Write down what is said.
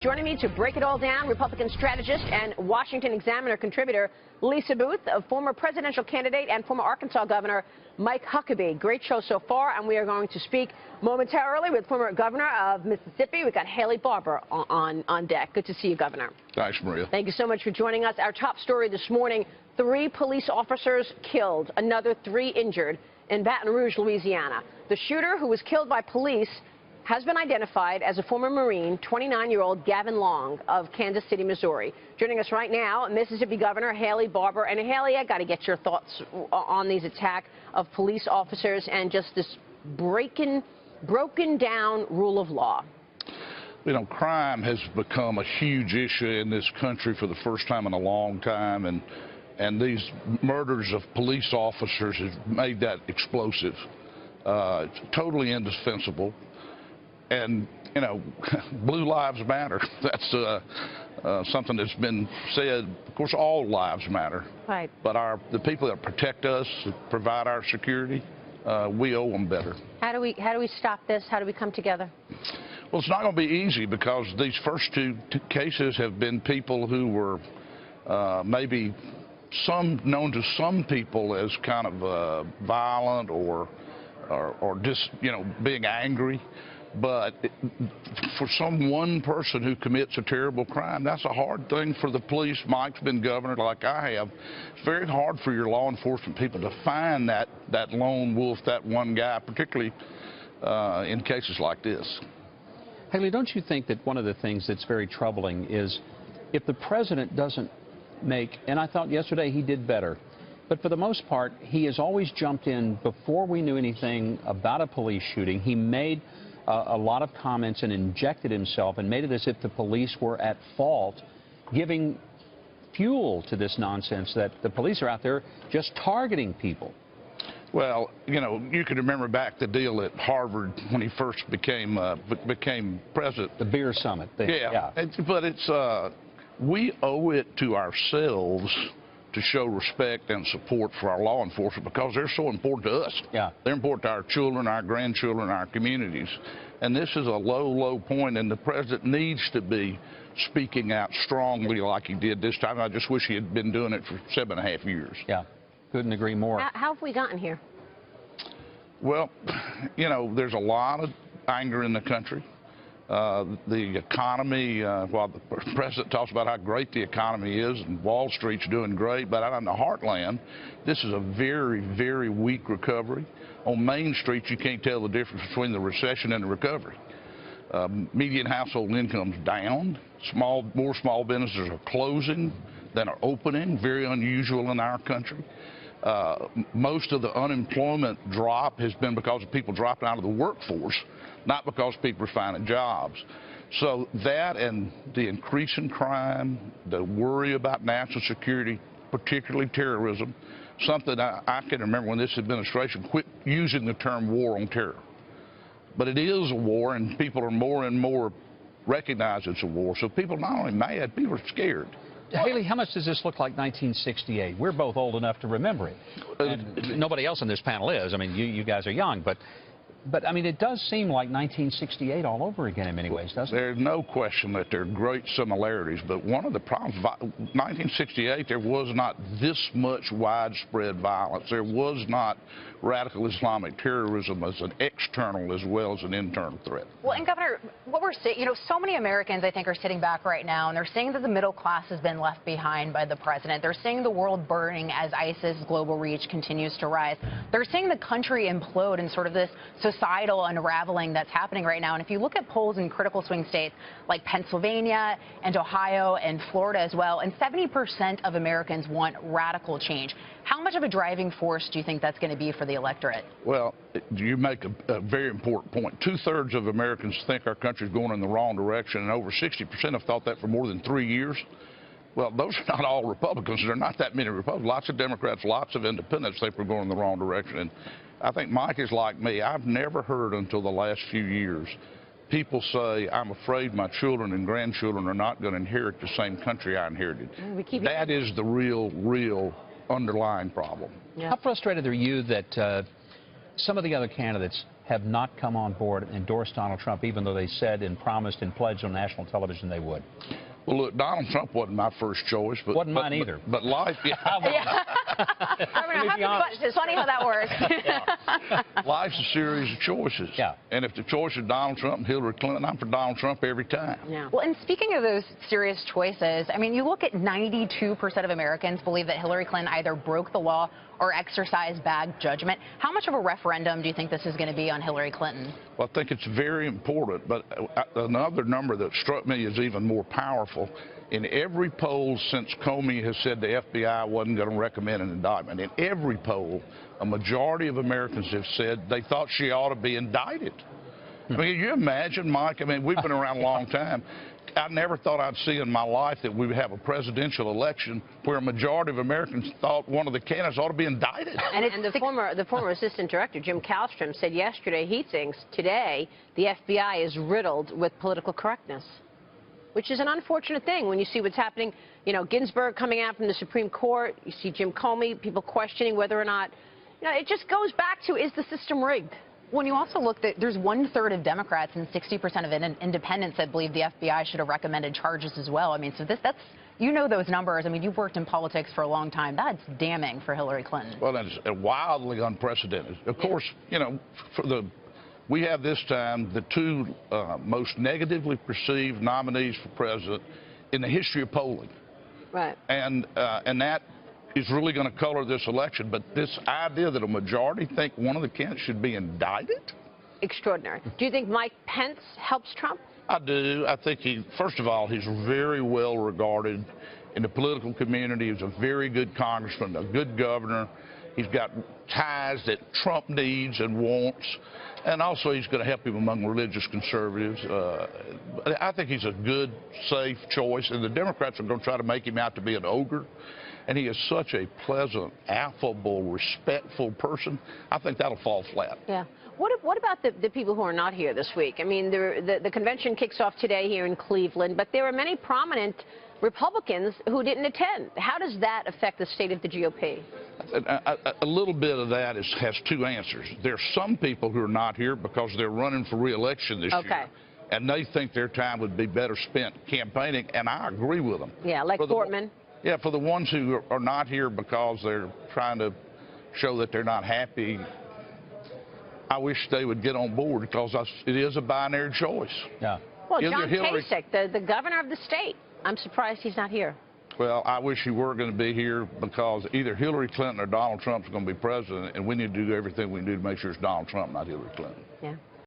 Joining me to break it all down, Republican strategist and Washington Examiner contributor Lisa Boothe, a former presidential candidate and former Arkansas Governor Mike Huckabee. Great show so far, and we are going to speak momentarily with former Governor of Mississippi. We've got Haley Barbour on deck. Good to see you, Governor. Thanks, Maria. Thank you so much for joining us. Our top story this morning, 3 police officers killed, another 3 injured in Baton Rouge, Louisiana. The shooter, who was killed by police, has been identified as a former Marine, 29-year-old Gavin Long of Kansas City, Missouri. Joining us right now, Mississippi Governor Haley Barbour. And Haley, I got to get your thoughts on these attack of police officers and just this broken down rule of law. You know, crime has become a huge issue in this country for the first time in a long time, and these murders of police officers have made that explosive. It's totally indefensible. And, you know, blue lives matter. That's something that's been said. Of course, all lives matter. Right. But the people that protect us, provide our security, we owe them better. How do we stop this? How do we come together? Well, it's not going to be easy because these first two cases have been people who were maybe known to some people as kind of violent or just, you know, being angry. But for one person who commits a terrible crime, that's a hard thing for the police. Mike's been governor like I have. It's very hard for your law enforcement people to find that lone wolf, that one guy, particularly in cases like this. Haley, don't you think that one of the things that's very troubling is if the president doesn't make, and I thought yesterday he did better, but for the most part, he has always jumped in before we knew anything about a police shooting. He made a lot of comments and injected himself and made it as if the police were at fault, giving fuel to this nonsense that the police are out there just targeting people. Well, you know, you can remember back the deal at Harvard when he first became president. The beer summit thing. Yeah. But it's we owe it to ourselves to show respect and support for our law enforcement because they're so important to us. Yeah. They're important to our children, our grandchildren, our communities. And this is a low point, and the president needs to be speaking out strongly like he did this time. I just wish he had been doing it for 7.5 years. Yeah, couldn't agree more. How have we gotten here? Well, you know, there's a lot of anger in the country. The economy, while the president talks about how great the economy is and Wall Street's doing great, but out in the heartland, this is a very, very weak recovery. On Main Street, you can't tell the difference between the recession and the recovery. Median household income's down. More small businesses are closing than are opening, very unusual in our country. Most of the unemployment drop has been because of people dropping out of the workforce, not because people are finding jobs. So that and the increase in crime, the worry about national security, particularly terrorism, something I can remember when this administration quit using the term war on terror. But it is a war, and people are more and more recognize it's a war. So people are not only mad, people are scared. Haley, how much does this look like 1968? We're both old enough to remember it. And nobody else on this panel is. I mean, you guys are young, but I mean, it does seem like 1968 all over again in many ways, doesn't it? There's no question that there are great similarities, but one of the problems, 1968, there was not this much widespread violence. There was not radical Islamic terrorism as an external as well as an internal threat. Well, and Governor, what we're seeing, you know, so many Americans, I think, are sitting back right now, and they're saying that the middle class has been left behind by the president. They're seeing the world burning as ISIS global reach continues to rise. They're seeing the country implode in sort of this societal unraveling that's happening right now. And if you look at polls in critical swing states like Pennsylvania and Ohio and Florida as well, and 70% of Americans want radical change. How much of a driving force do you think that's going to be for the electorate? Well, you make a very important point. 2/3 of Americans think our country is going in the wrong direction, and over 60% have thought that for more than 3 years. Well, those are not all Republicans. There are not that many Republicans. Lots of Democrats, lots of independents think we're going in the wrong direction. And I think Mike is like me. I've never heard until the last few years people say, I'm afraid my children and grandchildren are not going to inherit the same country I inherited. That is the real underlying problem. Yeah. How frustrated are you that some of the other candidates have not come on board and endorsed Donald Trump, even though they said and promised and pledged on national television they would? Well, look, Donald Trump wasn't my first choice. But, wasn't mine either. But life, It's funny how that works. life's a series of choices. Yeah. And if the choice is Donald Trump and Hillary Clinton, I'm for Donald Trump every time. Yeah. Well, and speaking of those serious choices, I mean, you look at 92% of Americans believe that Hillary Clinton either broke the law or exercised bad judgment. How much of a referendum do you think this is going to be on Hillary Clinton? Well, I think it's very important, but another number that struck me is even more powerful. In every poll since Comey has said the FBI wasn't going to recommend an indictment, in every poll, a majority of Americans have said they thought she ought to be indicted. I mean, can you imagine, Mike? I mean, we've been around a long time. I never thought I'd see in my life that we would have a presidential election where a majority of Americans thought one of the candidates ought to be indicted. And the former assistant director, Jim Kallstrom, said yesterday he thinks today the FBI is riddled with political correctness, which is an unfortunate thing when you see what's happening. You know, Ginsburg coming out from the Supreme Court. You see Jim Comey, people questioning whether or not, you know, it just goes back to, is the system rigged? When you also look that there's 1/3 of Democrats and 60% of independents that believe the FBI should have recommended charges as well. I mean, so that's, you know, those numbers. I mean, you've worked in politics for a long time. That's damning for Hillary Clinton. Well, it's wildly unprecedented. Of course, you know, we have this time the two most negatively perceived nominees for president in the history of polling. Right. And that is really going to color this election. But this idea that a majority think one of the candidates should be indicted? Extraordinary. Do you think Mike Pence helps Trump? I do. I think first of all, he's very well regarded in the political community. He's a very good congressman, a good governor. He's got ties that Trump needs and wants. And also he's going to help him among religious conservatives. I think he's a good, safe choice. And the Democrats are going to try to make him out to be an ogre. And he is such a pleasant, affable, respectful person. I think that'll fall flat. Yeah. What about the people who are not here this week? I mean, the convention kicks off today here in Cleveland, but there are many prominent Republicans who didn't attend. How does that affect the state of the GOP? A little bit of that has two answers. There's some people who are not here because they're running for re-election this year. And they think their time would be better spent campaigning, and I agree with them. Yeah, like Portman. Yeah, for the ones who are not here because they're trying to show that they're not happy, I wish they would get on board because it is a binary choice. Yeah. Well, John Kasich, the governor of the state, I'm surprised he's not here. Well, I wish he were going to be here because either Hillary Clinton or Donald Trump's going to be president, and we need to do everything we can do to make sure it's Donald Trump, not Hillary Clinton. Yeah.